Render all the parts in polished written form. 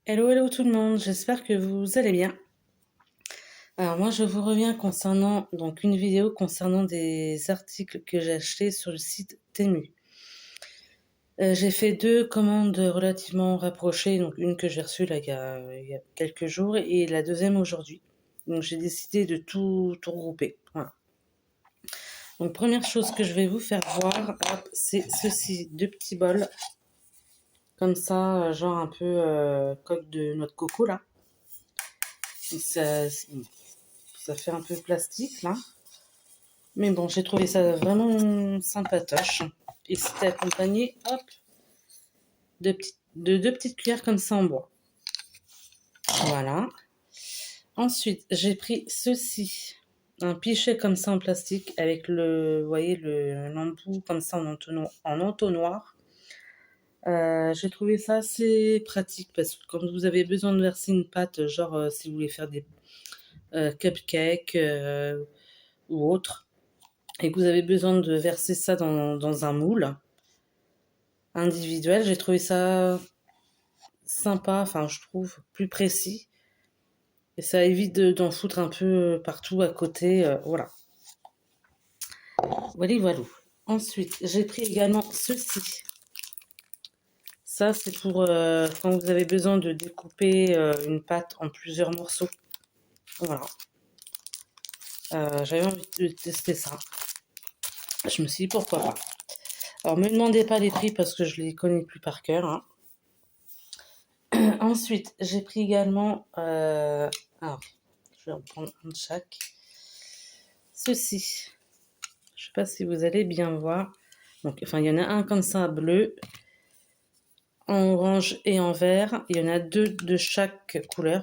Hello, hello tout le monde, j'espère que vous allez bien. Alors moi je vous reviens concernant donc une vidéo concernant des articles que j'ai achetés sur le site Temu. J'ai fait deux commandes relativement rapprochées, donc une que j'ai reçue là il y a quelques jours et la deuxième aujourd'hui. Donc j'ai décidé de tout regrouper. Voilà. Donc première chose que je vais vous faire voir, hop, c'est ceci, deux petits bols comme ça, genre un peu coque de noix de coco là. Et ça fait un peu plastique là. Mais bon, j'ai trouvé ça vraiment sympatoche. Et c'était accompagné, hop, de deux petites cuillères comme ça en bois. Voilà. Ensuite, j'ai pris ceci. Un pichet comme ça en plastique avec vous voyez, l'embout comme ça en entonnoir. J'ai trouvé ça assez pratique parce que quand vous avez besoin de verser une pâte, genre si vous voulez faire des cupcakes ou autre, et que vous avez besoin de verser ça dans un moule individuel, j'ai trouvé ça sympa, enfin je trouve plus précis. Et ça évite d'en foutre un peu partout à côté, voilà. Voilà, voilà. Ensuite, j'ai pris également ceci. Ça, c'est pour quand vous avez besoin de découper une pâte en plusieurs morceaux. Voilà. J'avais envie de tester ça. Je me suis dit pourquoi pas. Alors, me demandez pas les prix parce que je les connais plus par cœur, hein. Ensuite, j'ai pris également. Alors, je vais en prendre un de chaque. Ceci. Je sais pas si vous allez bien voir. Donc, enfin, il y en a un comme ça, bleu, en orange et en vert. Il y en a deux de chaque couleur.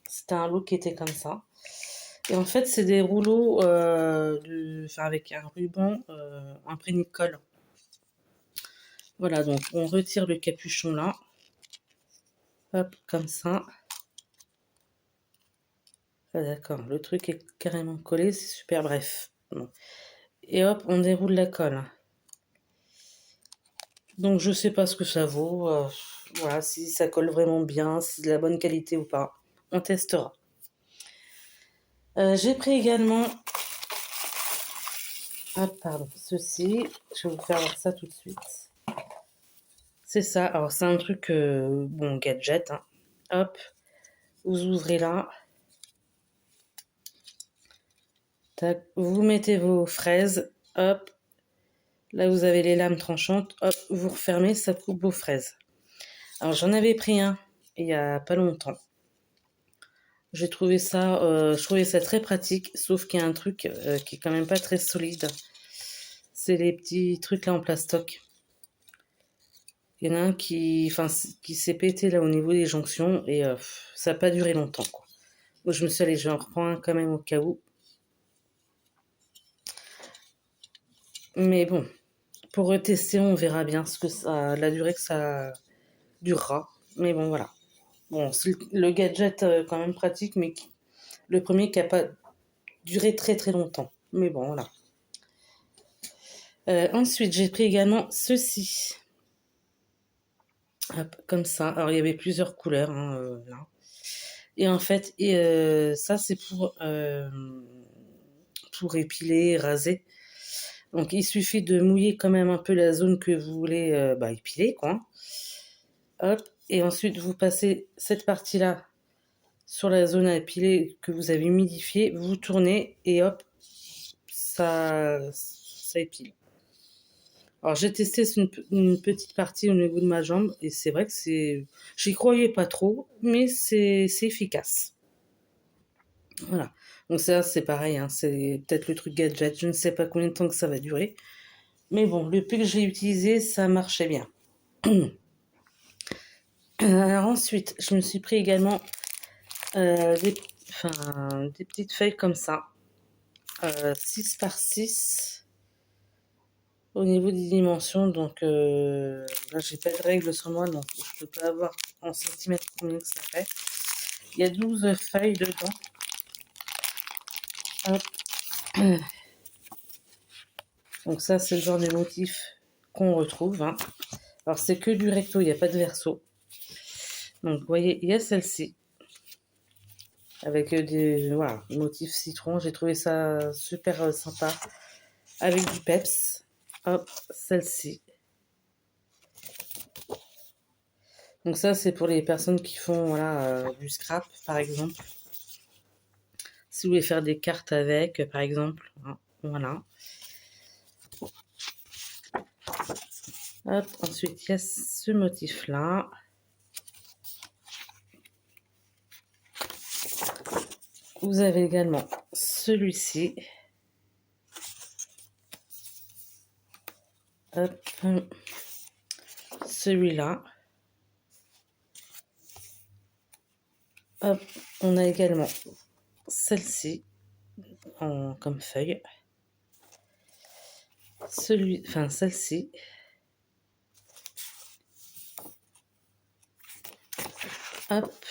C'était un lot qui était comme ça. Et en fait, c'est des rouleaux enfin, avec un ruban imprégné de colle. Voilà, donc on retire le capuchon là. Hop, comme ça. Ah, d'accord, le truc est carrément collé, c'est super, bref. Bon. Et hop, on déroule la colle. Donc je sais pas ce que ça vaut. Voilà, si ça colle vraiment bien, si c'est de la bonne qualité ou pas. On testera. J'ai pris également. Ah, pardon, ceci. Je vais vous faire voir ça tout de suite. C'est ça. Alors, c'est un truc, bon, gadget, hein. Hop, vous ouvrez là. Tac, vous mettez vos fraises. Hop, là, vous avez les lames tranchantes. Hop, vous refermez, ça coupe vos fraises. Alors, j'en avais pris un il y a pas longtemps. Je trouvais ça très pratique, sauf qu'il y a un truc qui est quand même pas très solide. C'est les petits trucs là en plastoc. Il y en a un qui s'est pété là au niveau des jonctions et ça n'a pas duré longtemps, quoi. Donc je me suis allée, je vais en reprendre un quand même au cas où. Mais bon, pour retester, on verra bien la durée que ça durera. Mais bon, voilà. Bon, c'est le gadget quand même pratique, mais le premier qui n'a pas duré très très longtemps. Mais bon, voilà. Ensuite, j'ai pris également ceci. Hop, comme ça. Alors, il y avait plusieurs couleurs, hein, là. Et en fait, ça, c'est pour épiler, raser. Donc, il suffit de mouiller quand même un peu la zone que vous voulez épiler, quoi. Hop. Et ensuite, vous passez cette partie-là sur la zone à épiler que vous avez humidifiée. Vous tournez et hop, ça épile. Alors j'ai testé une petite partie au niveau de ma jambe et c'est vrai que j'y croyais pas trop, mais c'est efficace. Voilà. Donc ça c'est pareil, hein, c'est peut-être le truc gadget, je ne sais pas combien de temps que ça va durer. Mais bon, le peu que j'ai utilisé, ça marchait bien. Alors ensuite, je me suis pris également des petites feuilles comme ça, 6 par 6 au niveau des dimensions. Donc là, j'ai pas de règle sur moi, donc je peux pas avoir en centimètres combien que ça fait. Il y a 12 feuilles dedans. Hop. Donc ça, c'est le genre de motif qu'on retrouve, hein. Alors c'est que du recto, il n'y a pas de verso. Donc, vous voyez, il y a celle-ci. Avec des voilà, motifs citron. J'ai trouvé ça super sympa. Avec du peps. Hop, celle-ci. Donc ça, c'est pour les personnes qui font voilà, du scrap, par exemple. Si vous voulez faire des cartes avec, par exemple. Hein, voilà. Hop, ensuite, il y a ce motif-là. Vous avez également celui-ci. Hop, celui-là. Hop, on a également celle-ci comme feuille. Enfin celle-ci. Hop.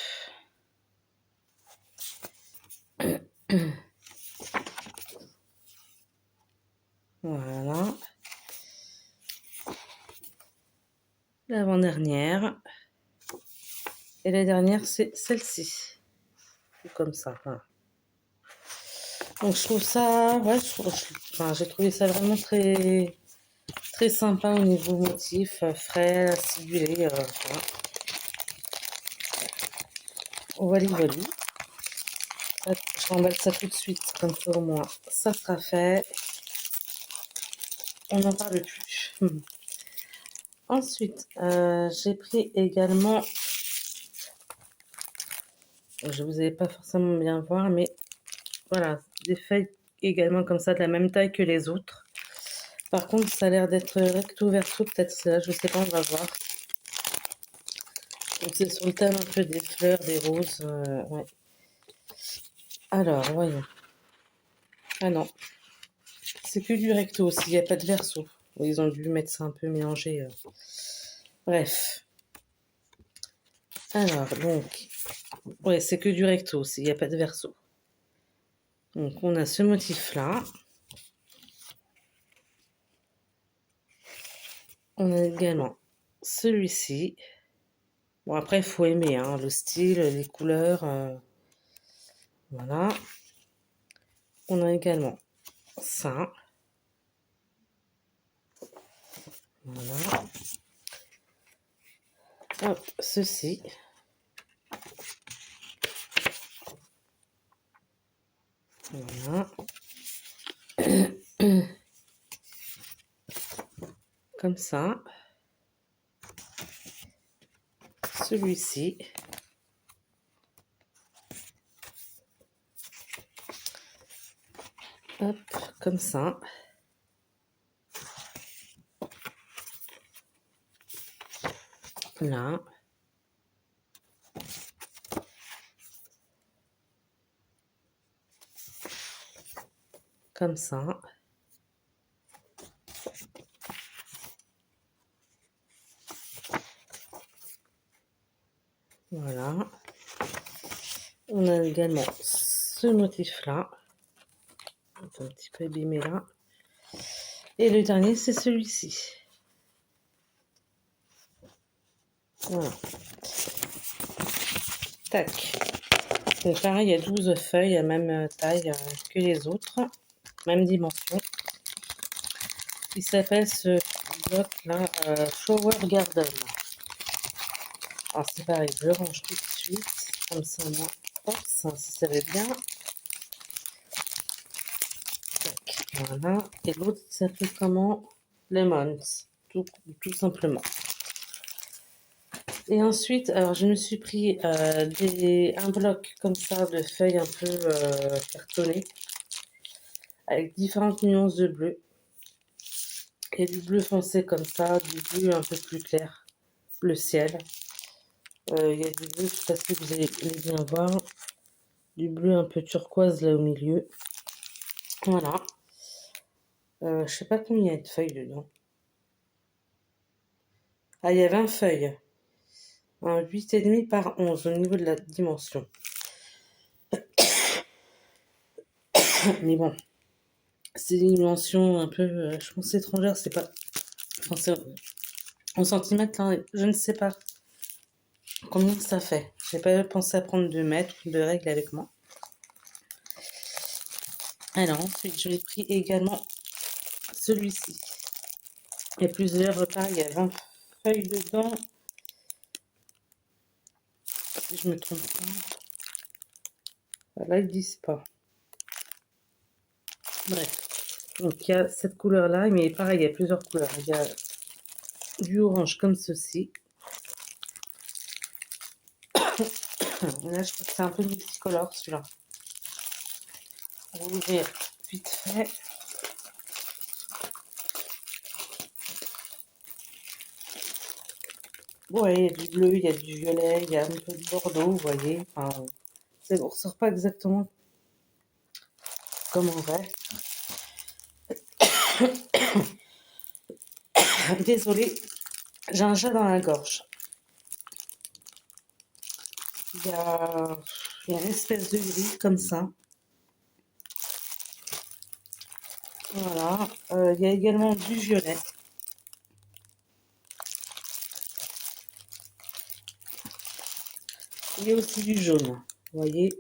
Voilà. L'avant-dernière. Et la dernière, c'est celle-ci. Comme ça, voilà. Donc je trouve ça, ouais, enfin, j'ai trouvé ça vraiment très, très sympa au niveau motif, frais, acidulé, voilà. Voilà. Je remballe ça tout de suite, comme ça au moins, ça sera fait. On n'en parle plus. Ensuite, j'ai pris également, je vous avais pas forcément bien voir, mais voilà, des feuilles également comme ça, de la même taille que les autres. Par contre, ça a l'air d'être recto verso, peut-être cela, je sais pas, on va voir. Donc c'est sur le thème un peu des fleurs, des roses, ouais. Alors, voyons. Ah non, c'est que du recto aussi, il n'y a pas de verso. Ils ont dû mettre ça un peu mélangé. Bref. Alors, donc, ouais, c'est que du recto aussi, il n'y a pas de verso. Donc, on a ce motif-là. On a également celui-ci. Bon, après, il faut aimer hein, le style, les couleurs. Voilà. On a également ça. Voilà. Hop, ceci. Voilà. Comme ça. Celui-ci. Hop, comme ça. Là. Comme ça. Voilà. On a également ce motif-là. Un petit peu abîmé là. Et le dernier, c'est celui-ci. Voilà. Tac. Donc pareil, il y a 12 feuilles à même taille que les autres. Même dimension. Il s'appelle ce bloc là Flower Garden. Alors c'est pareil, je le range tout de suite. Comme ça, moi, hop, ça s'insérait bien. Tac, voilà. Et l'autre s'appelle comment? Lemons. Tout simplement. Et ensuite, alors je me suis pris un bloc comme ça de feuilles un peu cartonnées avec différentes nuances de bleu. Il y a du bleu foncé comme ça, du bleu un peu plus clair, bleu ciel. Il y a du bleu, je sais pas si vous allez bien voir, du bleu un peu turquoise là au milieu. Voilà. Je sais pas combien il y a de feuilles dedans. Ah, il y a 20 feuilles. Un 8,5 par 11 au niveau de la dimension. Mais bon, c'est une dimension un peu, je pense, étrangère, c'est pas... Enfin, c'est en centimètres, là, je ne sais pas. combien ça fait. J'ai pas pensé à prendre de mètres ou de règles avec moi. Alors ensuite, je l'ai pris également celui-ci. Il y a plusieurs repas, il y a 20 feuilles dedans. Si je me trompe pas. Là, ils disent pas. Bref. Donc il y a cette couleur-là, mais pareil, il y a plusieurs couleurs. Il y a du orange comme ceci. Là, je trouve que c'est un peu multicolore celui-là. On va ouvrir vite fait. Ouais, il y a du bleu, il y a du violet, il y a un peu de bordeaux, vous voyez. Enfin, on ne ressort pas exactement comme en vrai. Désolée, j'ai un chat dans la gorge. Il y a une espèce de gris comme ça. Voilà. Il y a également du violet. Il y a aussi du jaune. Vous voyez.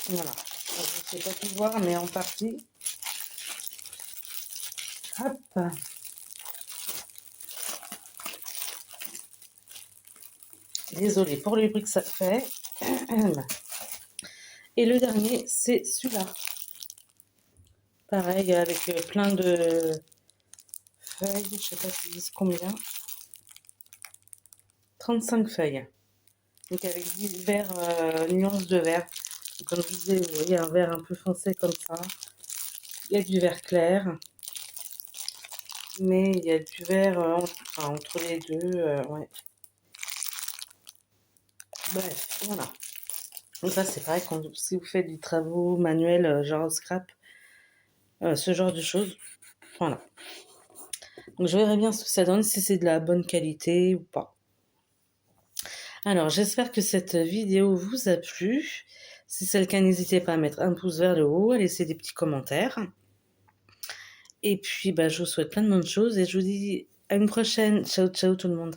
Voilà. Je ne sais pas tout voir, mais en partie. Hop. Désolée pour le bruit que ça fait. Et le dernier, c'est celui-là. Pareil, avec plein de feuilles. Je ne sais pas si disent combien. 35 feuilles. Donc avec divers nuances de vert. Comme je vous disais, vous voyez un vert un peu foncé comme ça. Il y a du vert clair. Mais il y a du vert entre les deux. Ouais. Bref, voilà. Donc ça, c'est pareil quand, si vous faites du travaux manuels, genre scrap, ce genre de choses. Voilà. Donc je verrai bien ce que ça donne, si c'est de la bonne qualité ou pas. Alors j'espère que cette vidéo vous a plu. Si c'est le cas, n'hésitez pas à mettre un pouce vers le haut, à laisser des petits commentaires. Et puis je vous souhaite plein de bonnes choses et je vous dis à une prochaine. Ciao ciao tout le monde.